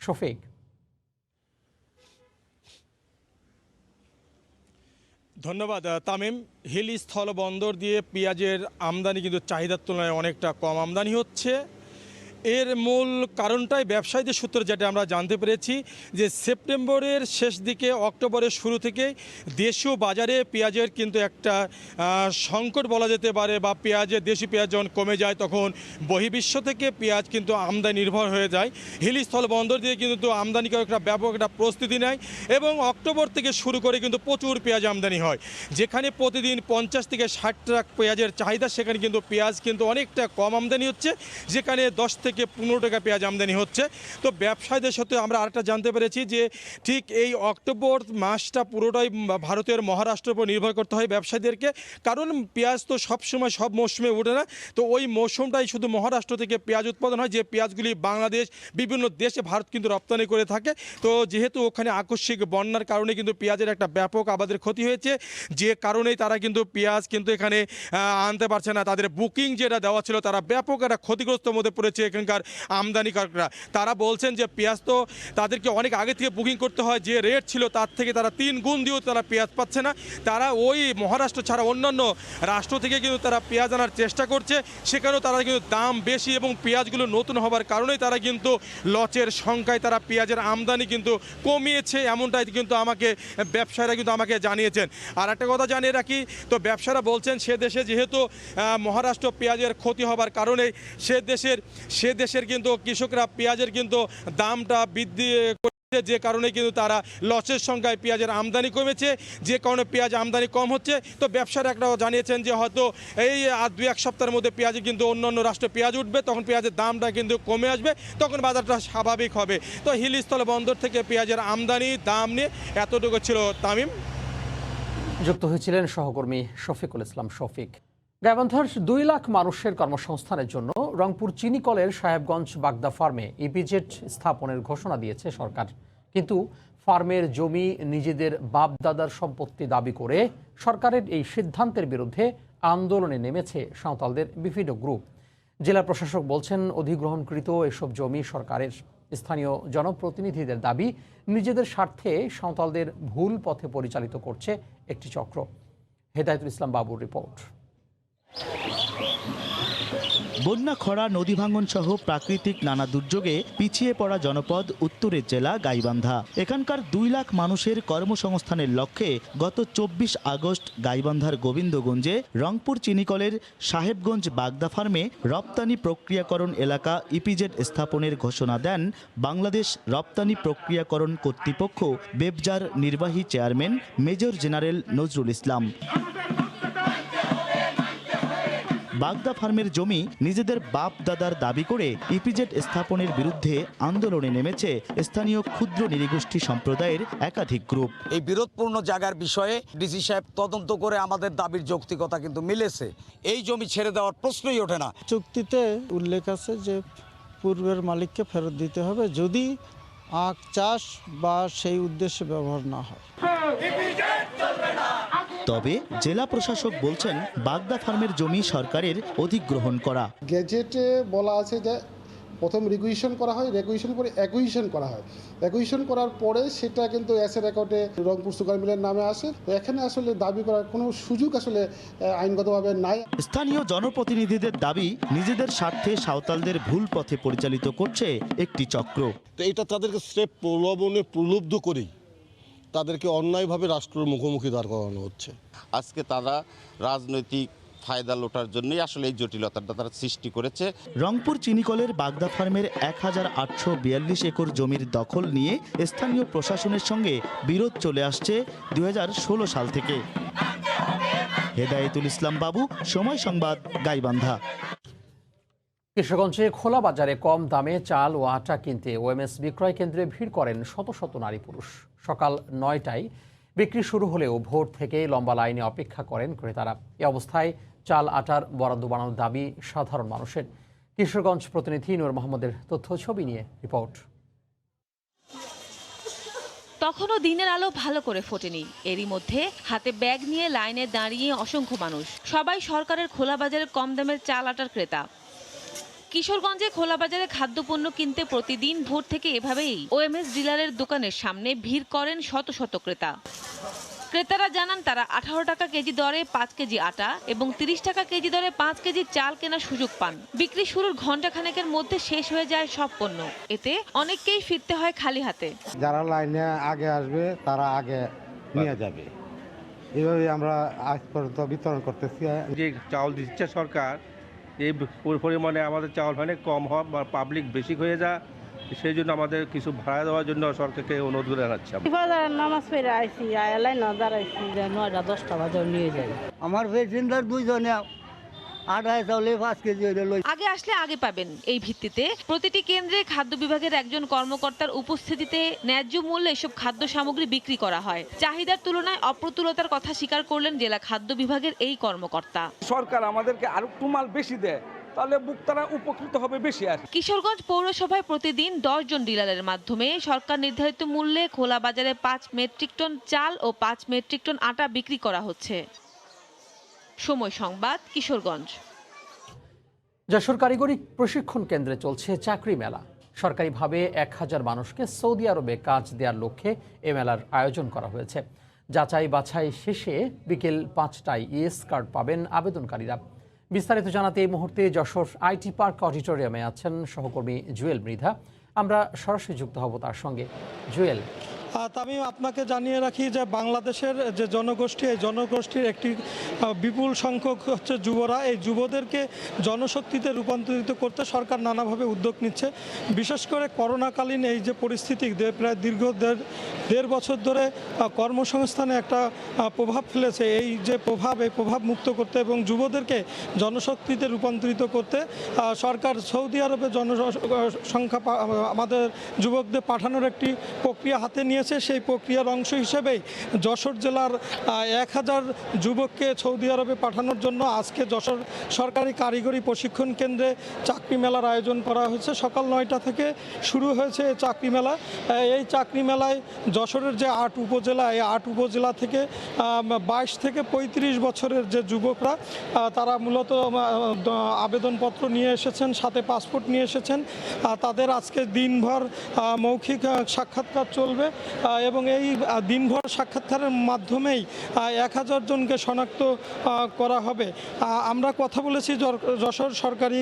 শফিক, ধন্যবাদ তামিম। হিলি স্থলবন্দর দিয়ে পেঁয়াজের আমদানি কিন্তু চাহিদার তুলনায় অনেকটা কম আমদানি হচ্ছে। এর মূল কারণটাই ব্যবসায়ীদের সূত্রে যেটা আমরা জানতে পেরেছি যে সেপ্টেম্বরের শেষ দিকে অক্টোবরের শুরু থেকে দেশীয় বাজারে পেঁয়াজের কিন্তু একটা সংকট বলা যেতে পারে, বা দেশি পেঁয়াজ যখন কমে যায় তখন বহির্বিশ্ব থেকে পেঁয়াজ কিন্তু আমদানি নির্ভর হয়ে যায়। হিলি স্থল বন্দর দিয়ে কিন্তু আমদানিকারকরা ব্যাপক একটা প্রস্তুতি নেয় এবং অক্টোবর থেকে শুরু করে কিন্তু প্রচুর পেঁয়াজ আমদানি হয়। যেখানে প্রতিদিন 50 থেকে 60 ট্রাক পেঁয়াজের চাহিদা, সেখানে কিন্তু পেঁয়াজ কিন্তু অনেকটা কম আমদানি হচ্ছে, যেখানে 10 থেকে 15 টাকা পেঁয়াজ আমদানি হচ্ছে। তো ব্যবসায়ীদের সাথে আমরা আরেকটা জানতে পেরেছি যে ঠিক এই অক্টোবর মাসটা পুরোটাই ভারতের মহারাষ্ট্রের উপর নির্ভর করতে হয় ব্যবসায়ীদেরকে, কারণ পেঁয়াজ তো সবসময় সব মৌসুমে ওঠে না। তো ওই মৌসুমটাই শুধু মহারাষ্ট্র থেকে পেঁয়াজ উৎপাদন হয়, যে পেঁয়াজগুলি বাংলাদেশ বিভিন্ন দেশে ভারত কিন্তু রপ্তানি করে থাকে। তো যেহেতু ওখানে আকস্মিক বন্যার কারণে কিন্তু পেঁয়াজের একটা ব্যাপক আবাদের ক্ষতি হয়েছে, যে কারণেই তারা কিন্তু পেঁয়াজ কিন্তু এখানে আনতে পারছে না। তাদের বুকিং যেটা দেওয়া ছিল তারা ব্যাপক একটা ক্ষতিগ্রস্ত মধ্যে পড়েছে এখানকার আমদানিকারকরা। তারা বলছেন যে পেঁয়াজ তো তাদেরকে অনেক আগে থেকে বুকিং করতে হয়, যে রেট ছিল তার থেকে তারা 3 গুণ দিয়েও তারা পেঁয়াজ পাচ্ছে না। তারা ওই মহারাষ্ট্র ছাড়া অন্যান্য রাষ্ট্র থেকে কিন্তু তারা পেঁয়াজ আনার চেষ্টা করছে, সেখানেও তারা কিন্তু দাম বেশি এবং পেঁয়াজগুলো নতুন হবার কারণেই তারা কিন্তু লচের সংখ্যায় তারা পেঁয়াজের আমদানি কিন্তু কমিয়েছে, এমনটাই কিন্তু আমাকে ব্যবসায়ীরা কিন্তু আমাকে জানিয়েছেন। আর একটা কথা জানিয়ে রাখি, তো ব্যবসায়ীরা বলছেন সে দেশে যেহেতু মহারাষ্ট্র পেঁয়াজের ক্ষতি হবার কারণে সে দেশের কিন্তু কৃষকরা পেঁয়াজের কিন্তু দামটা বৃদ্ধি করেছে, যে কারণে কিন্তু তারা লসের সংখ্যায় পেঁয়াজের আমদানি কমেছে, যে কারণে পেঁয়াজ আমদানি কম হচ্ছে। তো ব্যবসায়ীরা একটা জানিয়েছেন যে হয়তো এই আর 2-1 সপ্তাহের মধ্যে পেঁয়াজের কিন্তু অন্যান্য রাষ্ট্রে পেঁয়াজ উঠবে, তখন পেঁয়াজের দামটা কিন্তু কমে আসবে, তখন বাজারটা স্বাভাবিক হবে। তো হিলিস্থল বন্দর থেকে পেঁয়াজের আমদানি দাম নিয়ে এতটুকু ছিল। তামিম, যুক্ত হয়েছিলেন সহকর্মী শফিকুল ইসলাম শফিক। গাইবান্ধার 2 লাখ মানুষের কর্মসংস্থানের জন্য রংপুর চিনিকলের সাহেবগঞ্জ বাগদা ফার্মে ইপিজেড স্থাপনের ঘোষণা দিয়েছে সরকার, কিন্তু ফার্মের জমি নিজেদের বাপ দাদার সম্পত্তি দাবি করে সরকারের এই সিদ্ধান্তের বিরুদ্ধে আন্দোলনে নেমেছে সাঁওতালদের বিভিন্ন গ্রুপ। জেলা প্রশাসক বলছেন, অধিগ্রহণকৃত এসব জমি সরকারের। স্থানীয় জনপ্রতিনিধিদের দাবি, নিজেদের স্বার্থে সাঁওতালদের ভুল পথে পরিচালিত করছে একটি চক্র। হেদায়েতুল ইসলাম বাবুর রিপোর্ট। বন্যা, খরা, নদী ভাঙন সহ প্রাকৃতিক নানা দুর্যোগে পিছিয়ে পড়া জনপদ উত্তরের জেলা গাইবান্ধা। এখানকার 2 লাখ মানুষের কর্মসংস্থানের লক্ষ্যে গত 24 আগস্ট গাইবান্ধার গোবিন্দগঞ্জে রংপুর চিনিকলের সাহেবগঞ্জ বাগদা ফার্মে রপ্তানি প্রক্রিয়াকরণ এলাকা ইপিজেড স্থাপনের ঘোষণা দেন বাংলাদেশ রপ্তানি প্রক্রিয়াকরণ কর্তৃপক্ষ বেবজার নির্বাহী chairman major general Nazrul Islam. বাগদা ফার্মের জমি নিজেদের বাপ দাদার দাবি করে ইপিজেড স্থাপনের বিরুদ্ধে আন্দোলনে নেমেছে স্থানীয় ক্ষুদ্র নৃগোষ্ঠী সম্প্রদায়ের একাধিক গ্রুপ। এই বিরোধপূর্ণ জায়গার বিষয়ে ডিসি সাহেব তদন্ত করে আমাদের দাবির যৌক্তিকতা কিন্তু মিলেছে। এই জমি ছেড়ে দেওয়ার প্রশ্নই ওঠে না। চুক্তিতে উল্লেখ আছে যে পূর্বের মালিককে ফেরত দিতে হবে যদি আখ চাষ বা সেই উদ্দেশ্যে ব্যবহার না হয়। তবে জেলা প্রশাসক বলছেন, বাগদা ফার্মের জমি সরকারের অধিগ্রহণ করা। গেজেটে বলা আছে যে প্রথম রিকুইশন করা হয়, রিকুইশন পরে অ্যাকুইশন করা হয়। অ্যাকুইশন করার পরে সেটা কিন্তু অ্যাসেট অ্যাকাউন্টে রংপুর সুগার মিলের নামে আসে। এখানে আসলে দাবি করার কোনো সুযোগ আসলে আইনগতভাবে নাই। স্থানীয় জনপ্রতিনিধিদের দাবি, নিজেদের স্বার্থে সাঁওতালদের ভুল পথে পরিচালিত করছে একটি চক্র। তো এটা তাদেরকে স্রেফ প্রলোভনে প্রলুব্ধ করেই তাদেরকে অন্যায়ভাবে রাষ্ট্রের মুখোমুখি দাঁড় করানো হচ্ছে। আজকে তারা রাজনৈতিক ফায়দা লোটার জন্যই আসলে এই জটিলতাটা তারা সৃষ্টি করেছে। রংপুর চিনিকলের বাগদা ফার্মের 1842 একর জমির দখল নিয়ে স্থানীয় প্রশাসনের সঙ্গে বিরোধ চলে আসছে 2016 সাল থেকে। হেদায়েতুল ইসলাম বাবু, সময় সংবাদ, গাইবান্ধা। কিশোরগঞ্জে খোলা বাজারে কম দামে চাল ও আটা কিনতে ওএমএস বিক্রয় কেন্দ্রে ভিড় করেন শত শত নারী পুরুষ। সকাল 9টায় বিক্রি শুরু হলেও ভোর থেকে লম্বা লাইনে অপেক্ষা করেন ক্রেতারা। এ অবস্থায় চাল আটার বরাদ্দ বাড়ানোর দাবি সাধারণ মানুষের। কিশোরগঞ্জ প্রতিনিধি নূর মোহাম্মদের তথ্য ছবি নিয়ে রিপোর্ট। তখনও দিনের আলো ভালো করে ফোটেনি। এরই মধ্যে হাতে ব্যাগ নিয়ে লাইনে দাঁড়িয়ে অসংখ্য মানুষ। সবাই সরকারের খোলা বাজারে কম দামের চাল আটার ক্রেতা। কিশোরগঞ্জে খোলা বাজারে খাদ্যপণ্য কিনতে প্রতিদিন ভোর থেকে এভাবেই ওএমএস ডিলারের দোকানের সামনে ভিড় করেন শত শত ক্রেতা। ক্রেতারা জানান, তারা 18 টাকা কেজি দরে 5 কেজি আটা এবং 30 টাকা কেজি দরে 5 কেজি চাল কেনার সুযোগ পান। বিক্রি শুরুর ঘণ্টাখানেকের মধ্যে শেষ হয়ে যায় সব পণ্য। এতে অনেককেই ফিরতে হয় খালি হাতে। যারা লাইনে আগে আসবে তারা আগে নিয়ে যাবে, এভাবে আমরা আজ পর্যন্ত বিতরণ করতেছি। যে চাউল দিচ্ছে সরকার, এই পরিমাণে আমাদের চাউল অনেক কম হয় বা পাবলিক বেশি হয়ে যায়, সেই জন্য আমাদের কিছু ভাড়া দেওয়ার জন্য সরকারকে অনুরোধ করে জানাচ্ছি। নামাজ পড়ে আইসি, আয়ালাই না দাঁড়াইছি, 9টা-10টা বাজে নিয়ে যাই। আমার পেশেন্টার 2 জনে আটা চাউলে 5 কেজি আগে আসলে আগে পাবেন, এই ভিত্তিতে প্রতিটি কেন্দ্রে খাদ্য বিভাগের একজন কর্মকর্তার উপস্থিতিতে ন্যায্য মূল্যে এসব খাদ্য সামগ্রী বিক্রি করা হয়। চাহিদার তুলনায় অপ্রতুলতার কথা স্বীকার করলেন জেলা খাদ্য বিভাগের এই কর্মকর্তা। সরকার আমাদেরকে আরো একটু মাল বেশি দেয়, তাহলে ভোক্তারা উপকৃত হবে বেশি। আর কিশোরগঞ্জ পৌরসভায় প্রতিদিন 10 জন ডিলারের মাধ্যমে সরকার নির্ধারিত মূল্যে খোলা বাজারে 5 মেট্রিক টন চাল ও 5 মেট্রিক টন আটা বিক্রি করা হচ্ছে। সময় সংবাদ, কিশোরগঞ্জ। যশোর কারিগরি প্রশিক্ষণ কেন্দ্রে চলছে চাকরি মেলা। সরকারিভাবে 1000 মানুষকে সৌদি আরবে কাজ দেওয়ার লক্ষ্যে এ মেলার আয়োজন করা হয়েছে। যাচাই বাছাই শেষে বিকেল 5টায় ইএস কার্ড পাবেন আবেদনকারীরা। বিস্তারিত জানাতে এই মুহূর্তে যশোর আইটি পার্ক অডিটোরিয়ামে আছেন সহকর্মী জুয়েল মৃধা। আমরা সরাসরি যুক্ত হব তার সঙ্গে। জুয়েল, তামিম, আপনাকে জানিয়ে রাখি যে বাংলাদেশের যে জনগোষ্ঠী, এই জনগোষ্ঠীর একটি বিপুল সংখ্যক হচ্ছে যুবরা। এই যুবদেরকে জনশক্তিতে রূপান্তরিত করতে সরকার নানাভাবে উদ্যোগ নিচ্ছে। বিশেষ করে করোনাকালীন এই যে পরিস্থিতি, প্রায় দীর্ঘ দেড় বছর ধরে কর্মসংস্থানে একটা প্রভাব ফেলেছে। এই যে প্রভাব, এই প্রভাব মুক্ত করতে এবং যুবদেরকে জনশক্তিতে রূপান্তরিত করতে সরকার সৌদি আরবে জনসংখ্যা আমাদের যুবকদের পাঠানোর একটি প্রক্রিয়া হাতে নিয়েছে। হয়েছে সেই প্রক্রিয়ার অংশ হিসেবেই যশোর জেলার 1000 যুবককে সৌদি আরবে পাঠানোর জন্য আজকে যশোর সরকারি কারিগরি প্রশিক্ষণ কেন্দ্রে চাকরি মেলার আয়োজন করা হয়েছে। সকাল 9টা থেকে শুরু হয়েছে এই চাকরি মেলা। এই চাকরি মেলায় যশোরের যে 8 উপজেলা, এই 8 উপজেলা থেকে 22 থেকে 35 বছরের যে যুবকরা তারা মূলত আবেদনপত্র নিয়ে এসেছেন, সাথে পাসপোর্ট নিয়ে এসেছেন। তাদের আজকে দিনভর মৌখিক সাক্ষাৎকার চলবে এবং এই দিনভর সাক্ষাৎকারের মাধ্যমেই 1000 জনকে শনাক্ত করা হবে। আমরা কথা বলেছি যশোর সরকারি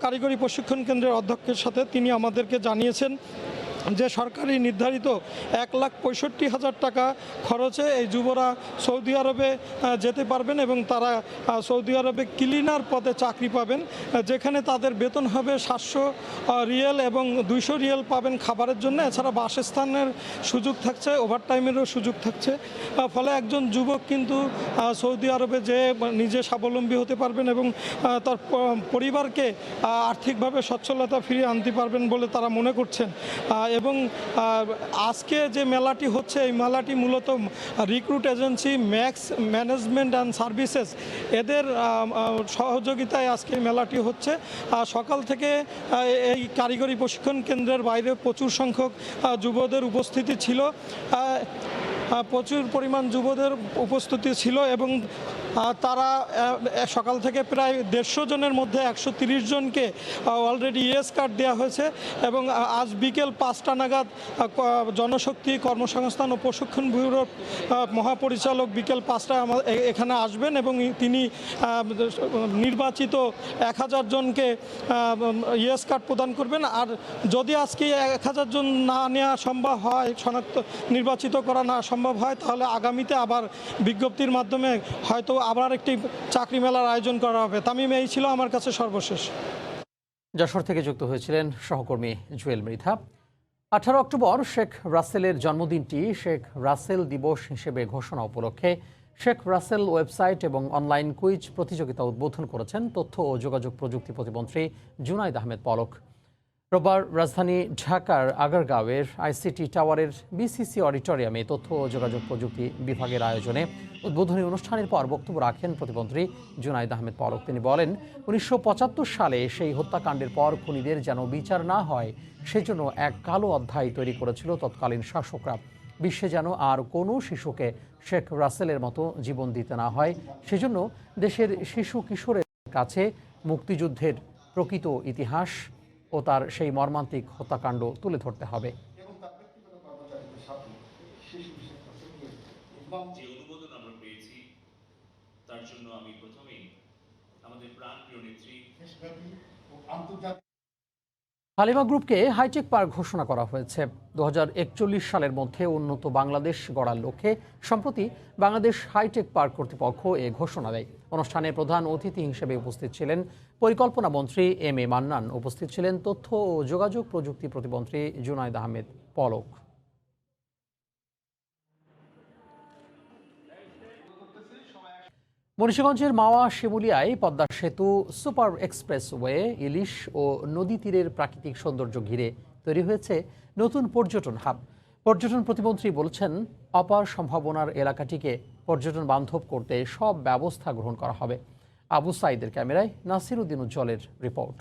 কারিগরি প্রশিক্ষণ কেন্দ্রের অধ্যক্ষের সাথে। তিনি আমাদেরকে জানিয়েছেন যে সরকারি নির্ধারিত 1,65,000 টাকা খরচে এই যুবরা সৌদি আরবে যেতে পারবেন এবং তারা সৌদি আরবে ক্লিনার পদে চাকরি পাবেন, যেখানে তাদের বেতন হবে 700 রিয়াল এবং 200 রিয়াল পাবেন খাবারের জন্য। এছাড়া বাসস্থানের সুযোগ থাকছে, ওভারটাইমেরও সুযোগ থাকছে। ফলে একজন যুবক কিন্তু সৌদি আরবে যে নিজে স্বাবলম্বী হতে পারবেন এবং তার পরিবারকে আর্থিকভাবে সচ্ছলতা ফিরিয়ে আনতে পারবেন বলে তারা মনে করছেন। এবং আজকে যে মেলাটি হচ্ছে, এই মেলাটি মূলত recruit agency max management and services এদের সহযোগিতায় আজকে মেলাটি হচ্ছে। সকাল থেকে এই কারিগরি প্রশিক্ষণ কেন্দ্রের বাইরে প্রচুর সংখ্যক যুবদের উপস্থিতি ছিল, প্রচুর পরিমাণ যুবদের উপস্থিতি ছিল এবং তারা সকাল থেকে প্রায় 150 জনের মধ্যে 130 জনকে অলরেডি ইএস কার্ড দেওয়া হয়েছে এবং আজ বিকেল 5টা নাগাদ জনশক্তি কর্মসংস্থান ও প্রশিক্ষণ ব্যুরোর মহাপরিচালক বিকেল 5টায় এখানে আসবেন এবং তিনি নির্বাচিত 1000 জনকে ইএস কার্ড প্রদান করবেন। আর যদি আজকে 1000 জন না নেওয়া সম্ভব হয়, নির্বাচিত করা না সম্ভব হয়, তাহলে আগামীতে আবার বিজ্ঞপ্তির মাধ্যমে হয়তো আবার একটি চাকরি মেলার আয়োজন করা হবে। তামিম, এই ছিল আমার কাছে সর্বশেষ। যশোর থেকে যুক্ত হয়েছিলেন সহকর্মী জুয়েল মৃধা। 18 অক্টোবর শেখ রাসেলের জন্মদিনটি শেখ রাসেল দিবস হিসেবে ঘোষণা উপলক্ষে শেখ রাসেল ওয়েবসাইট এবং অনলাইন কুইজ প্রতিযোগিতা উদ্বোধন করেছেন তথ্য ও যোগাযোগ প্রযুক্তি প্রতিমন্ত্রী জুনাইদ আহমেদ পলক। রোববার রাজধানী ঢাকার আগারগাঁওয়ের আইসিটি টাওয়ারের বিসিসি অডিটোরিয়ামে তথ্য ও যোগাযোগ প্রযুক্তি বিভাগের আয়োজনে উদ্বোধনী অনুষ্ঠানের পর বক্তব্য রাখেন প্রতিমন্ত্রী জুনাইদ আহমেদ পলক। তিনি বলেন, 1975 সালে সেই হত্যাকাণ্ডের পর খুনিদের যেন বিচার না হয় সেজন্য এক কালো অধ্যায় তৈরি করেছিল তৎকালীন শাসকরা। বিশ্বে যেন আর কোনো শিশুকে শেখ রাসেলের মতো জীবন দিতে না হয়, সেজন্য দেশের শিশু কিশোরের কাছে মুক্তিযুদ্ধের প্রকৃত ইতিহাস ও তার সেই মর্মান্তিক হত্যাকাণ্ড তুলে ধরতে হবে। হালিমা গ্রুপকে হাইটেক পার্ক ঘোষণা করা হয়েছে। 2041 সালের মধ্যে উন্নত বাংলাদেশ গড়ার লক্ষ্যে সম্প্রতি বাংলাদেশ হাইটেক পার্ক কর্তৃপক্ষ এ ঘোষণা দেয়। অনুষ্ঠানে প্রধান অতিথি হিসেবে উপস্থিত ছিলেন পরিকল্পনা মন্ত্রী এম এ মান্নান, উপস্থিত ছিলেন তথ্য ও যোগাযোগ প্রযুক্তি প্রতিমন্ত্রী জুনাইদ আহমেদ পলক। মুন্সিগঞ্জের মাওয়া শিমুলিয়ায় পদ্মা সেতু সুপার এক্সপ্রেসওয়ে, ইলিশ ও নদী তীরের প্রাকৃতিক সৌন্দর্য ঘিরে তৈরি হয়েছে নতুন পর্যটন হাব। পর্যটন প্রতিমন্ত্রী বলছেন, অপার সম্ভাবনার এলাকাটিকে পর্যটন বান্ধব করতে সব ব্যবস্থা গ্রহণ করা হবে। আবু সাইদের ক্যামেরায় নাসির উদ্দিন উজ্জ্বলের রিপোর্ট।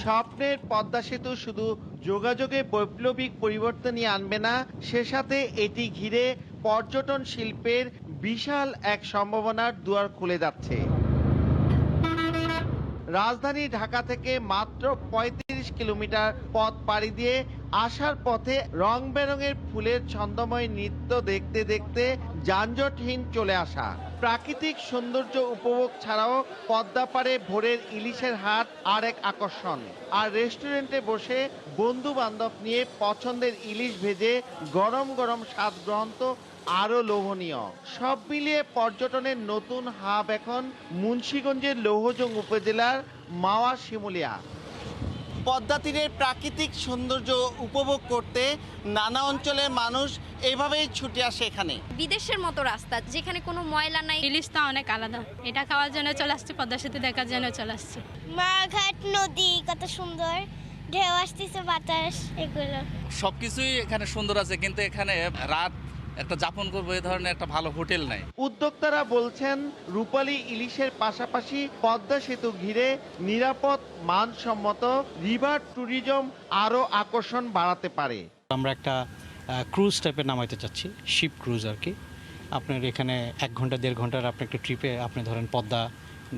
স্বপ্নের পদ্মা সেতু শুধু যোগাযোগে বৈপ্লবিক পরিবর্তনই আনবে না, সে সাথে এটি ঘিরে পর্যটন শিল্পের বিশাল এক সম্ভাবনার দুয়ার খুলে যাচ্ছে। রাজধানী ঢাকা থেকে মাত্র 35 কিলোমিটার পথ পাড়ি দিয়ে আসার পথে রং বেরঙের ফুলের ছন্দময় নৃত্য দেখতে দেখতে যানজটহীন চলে আসা। প্রাকৃতিক সৌন্দর্য উপভোগ ছাড়াও পদ্মা পাড়ে ভোরের ইলিশের হাট আর এক আকর্ষণ। আর রেস্টুরেন্টে বসে বন্ধু বান্ধব নিয়ে পছন্দের ইলিশ ভেজে গরম গরম স্বাদ গ্রহণ তো আরো লোভনীয়। সব মিলিয়ে পর্যটনের নতুন হাব এখন মুন্সিগঞ্জের লৌহজং উপজেলার মাওয়া শিমুলিয়া। পদ্মা তীরের প্রাকৃতিক সৌন্দর্য উপভোগ করতে নানা অঞ্চলের মানুষ এভাবেই ছুটে আসে এখানে। বিদেশের মতো রাস্তা, যেখানে কোনো ময়লা নাই। ইলিশটা অনেক আলাদা, এটা খাওয়ার জন্য চলে আসছে, পদ্মা সেতু দেখার জন্য চলে আসছে। মাঘাট নদী কত সুন্দর, ঢেউ আসতেছে, বাতাস, এগুলো সবকিছুই এখানে সুন্দর আছে, কিন্তু এখানে রাত একটা যাপন করবো এই ধরনের একটা ভালো হোটেল নাই। উদ্যোক্তারা বলছেন রূপালী ইলিশের পাশাপাশি পদ্মা সেতু ঘিরে নিরাপদ, মানসম্মত রিভার ট্যুরিজম আরো আকর্ষণ বাড়াতে পারে। আমরা একটা ক্রুজ টাইপের নামাইতে চাচ্ছি, শিপ ক্রুজ আর কি। আপনার এখানে 1 ঘন্টা 1.5 ঘন্টার আপনি একটা ট্রিপে আপনি ধরেন পদ্মা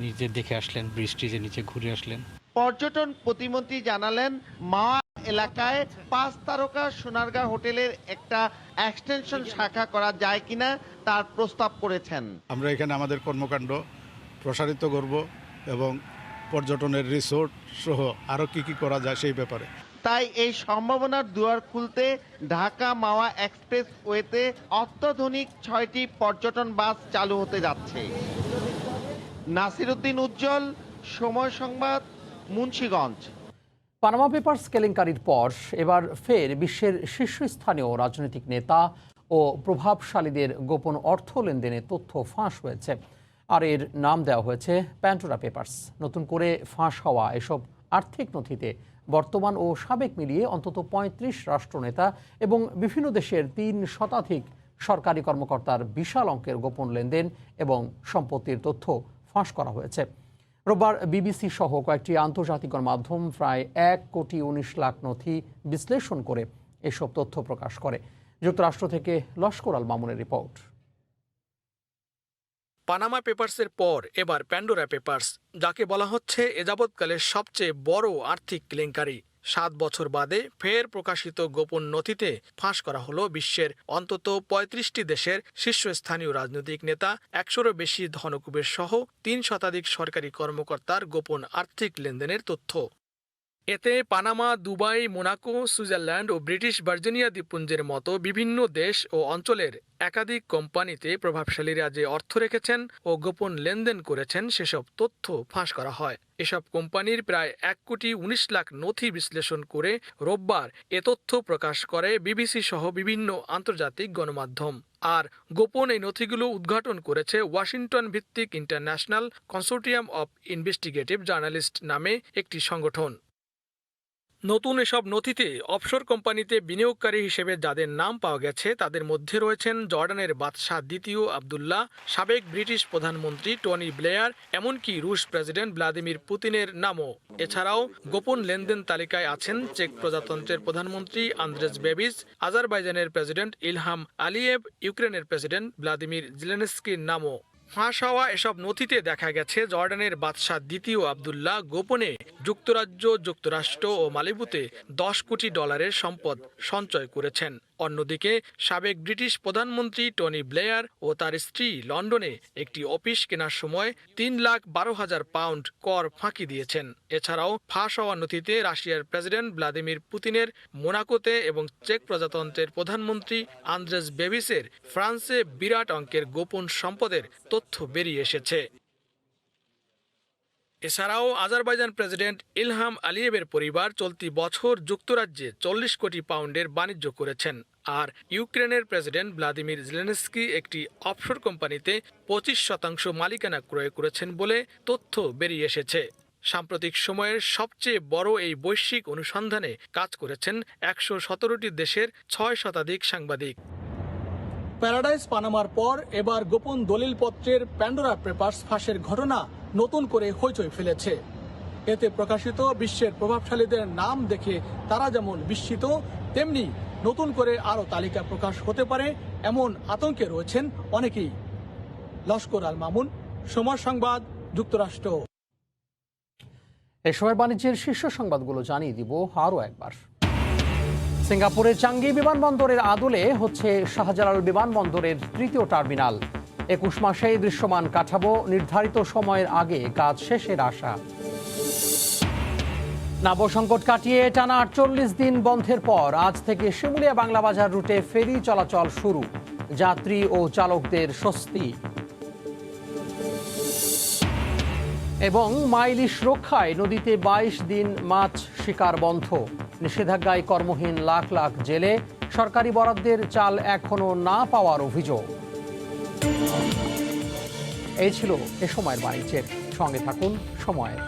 নিজে দেখে আসলেন, ব্রিজ ট্রিজের নিচে ঘুরে আসলেন। পর্যটন প্রতিমন্ত্রী জানালেন মাওয়া এলাকায় 5 তারকা সোনারগাঁ হোটেলের একটা এক্সটেনশন শাখা করা যায় কিনা তার প্রস্তাব করেছেন। আমরা এখানে আমাদের কর্মকাণ্ড প্রসারিত করব এবং পর্যটনের রিসোর্ট সহ আরও কি করা যায় সেই ব্যাপারে। তাই এই সম্ভাবনার দুয়ার খুলতে ঢাকা মাওয়া এক্সপ্রেস ওয়েতে অত্যাধুনিক 6টি পর্যটন বাস চালু হতে যাচ্ছে। নাসিরউদ্দিন উজ্জ্বল, সময় সংবাদ, মুন্সিগঞ্জ। পানামা পেপারস কেলেঙ্কারির পর এবার ফের বিশ্বের শীর্ষস্থানীয় রাজনৈতিক নেতা ও প্রভাবশালীদের গোপন অর্থ লেনদেনের তথ্য ফাঁস হয়েছে, আর এর নাম দেওয়া হয়েছে প্যান্ডোরা পেপারস। নতুন করে ফাঁস হওয়া এসব আর্থিক নথিতে বর্তমান ও সাবেক মিলিয়ে অন্তত 35 রাষ্ট্রনেতা এবং বিভিন্ন দেশের 3 শতাধিক সরকারি কর্মকর্তার বিশাল অঙ্কের গোপন লেনদেন এবং সম্পত্তির তথ্য ফাঁস করা হয়েছে। রোববার বিবিসি সহ কয়েকটি আন্তর্জাতিক গণমাধ্যম প্রায় 1,19,00,000 নথি বিশ্লেষণ করে এসব তথ্য প্রকাশ করে। যুক্তরাষ্ট্র থেকে লস্কর আল মামুনের রিপোর্ট। পানামা পেপারসের পর এবার প্যান্ডোরা পেপারস, যাকে বলা হচ্ছে এযাবৎকালের সবচেয়ে বড় আর্থিক কেলেঙ্কারি। 7 বছর বাদে ফের প্রকাশিত গোপন নথিতে ফাঁস করা হলো বিশ্বের অন্তত 35টি দেশের শীর্ষস্থানীয় রাজনৈতিক নেতা, 100-এরও বেশি ধনকুবের সহ 3 শতাধিক সরকারি কর্মকর্তার গোপন আর্থিক লেনদেনের তথ্য। এতে পানামা, দুবাই, মোনাকো, সুইজারল্যান্ড ও ব্রিটিশ ভার্জিনিয়া দ্বীপপুঞ্জের মতো বিভিন্ন দেশ ও অঞ্চলের একাধিক কোম্পানিতে প্রভাবশালীরা যে অর্থ রেখেছেন ও গোপন লেনদেন করেছেন সেসব তথ্য ফাঁস করা হয়। এসব কোম্পানির প্রায় 1,19,00,000 নথি বিশ্লেষণ করে রোববার এ তথ্য প্রকাশ করে বিবিসি সহ বিভিন্ন আন্তর্জাতিক গণমাধ্যম। আর গোপন এই নথিগুলো উদ্ঘাটন করেছে ওয়াশিংটন ভিত্তিক international consortium of investigative journalist নামে একটি সংগঠন। নতুন এসব নথিতে অফশোর কোম্পানিতে বিনিয়োগকারী হিসেবে যাদের নাম পাওয়া গেছে তাদের মধ্যে রয়েছেন জর্ডানের বাদশাহ দ্বিতীয় আবদুল্লাহ, সাবেক ব্রিটিশ প্রধানমন্ত্রী টনি ব্লেয়ার, এমনকি রুশ প্রেসিডেন্ট ভ্লাদিমির পুতিনের নামও। এছাড়াও গোপন লেনদেন তালিকায় আছেন চেক প্রজাতন্ত্রের প্রধানমন্ত্রী Andrés babies, আজারবাইজানের president Ilham Aliyev, ইউক্রেনের প্রেসিডেন্ট ভ্লাদিমির জেলেনস্কির নামও। ফাঁস হওয়া এসব নথিতে দেখা গেছে জর্ডানের বাদশাহ দ্বিতীয় আবদুল্লাহ গোপনে যুক্তরাজ্য, যুক্তরাষ্ট্র ও মালিবুতে $10 কোটি সম্পদ সঞ্চয় করেছেন। অন্যদিকে সাবেক ব্রিটিশ প্রধানমন্ত্রী টনি ব্লেয়ার ও তার স্ত্রী লন্ডনে একটি অফিস কেনার সময় 3,12,000 পাউন্ড কর ফাঁকি দিয়েছেন। এছাড়াও ফাঁস হওয়া নথিতে রাশিয়ার প্রেসিডেন্ট ভ্লাদিমির পুতিনের মোনাকোতে এবং চেক প্রজাতন্ত্রের প্রধানমন্ত্রী আন্দ্রেজ বেবিসের ফ্রান্সে বিরাট অঙ্কের গোপন সম্পদের তথ্য বেরিয়ে এসেছে। এছাড়াও আজারবাইজান প্রেসিডেন্ট ইলহাম আলিয়েভের পরিবার চলতি বছর যুক্তরাজ্যে 40 কোটি পাউন্ডের বাণিজ্য করেছেন। আর ইউক্রেনের প্রেসিডেন্ট ভ্লাদিমির জেলেনস্কি একটি অফশোর কোম্পানিতে 25% মালিকানা ক্রয় করেছেন বলে তথ্য বেরিয়ে এসেছে। সাম্প্রতিক সময়ের সবচেয়ে বড় এই বৈশ্বিক অনুসন্ধানে কাজ করেছেন 117টি দেশের 6 শতাধিক সাংবাদিক। প্যারাডাইস পানামার পর এবার গোপন দলিলপত্রের প্যান্ডোরা পেপারস ফাঁসের ঘটনা নতুন করে হইচই ফেলেছে। এতে প্রকাশিত বিশ্বের প্রভাবশালীদের নাম দেখে তারা যেমন বিস্মিত, তেমনি নতুন করে আরও তালিকা প্রকাশ হতে পারে এমন আতঙ্কে রয়েছেন অনেকেই। লস্কর আল মামুন, সময় সংবাদ, যুক্তরাষ্ট্র। এ সময় বাণিজ্যের শীর্ষ সংবাদগুলো জানিয়ে দিব আরও একবার। সিঙ্গাপুরের চাঙ্গি বিমানবন্দরের আদলে হচ্ছে শাহজালাল বিমানবন্দরের 3য় টার্মিনাল। 21 মাসেই দৃশ্যমান কাঠামো, নির্ধারিত সময়ের আগে কাজ শেষের আশা। নাব্য সংকট কাটিয়ে টানা 48 দিন বন্ধের পর আজ থেকে শিমুলিয়া বাংলা বাজার রুটে ফেরি চলাচল শুরু, যাত্রী ও চালকদের স্বস্তি। এবং মাইলিশ রক্ষায় নদীতে 22 দিন মাছ শিকার বন্ধ, নিষেধাজ্ঞায় কর্মহীন লাখ লাখ জেলে, সরকারি বরাদ্দের চাল এখনো না পাওয়ার অভিযোগ। এই ছিল এ সময়ের বাণিজ্যের। সঙ্গে থাকুন সময়ের।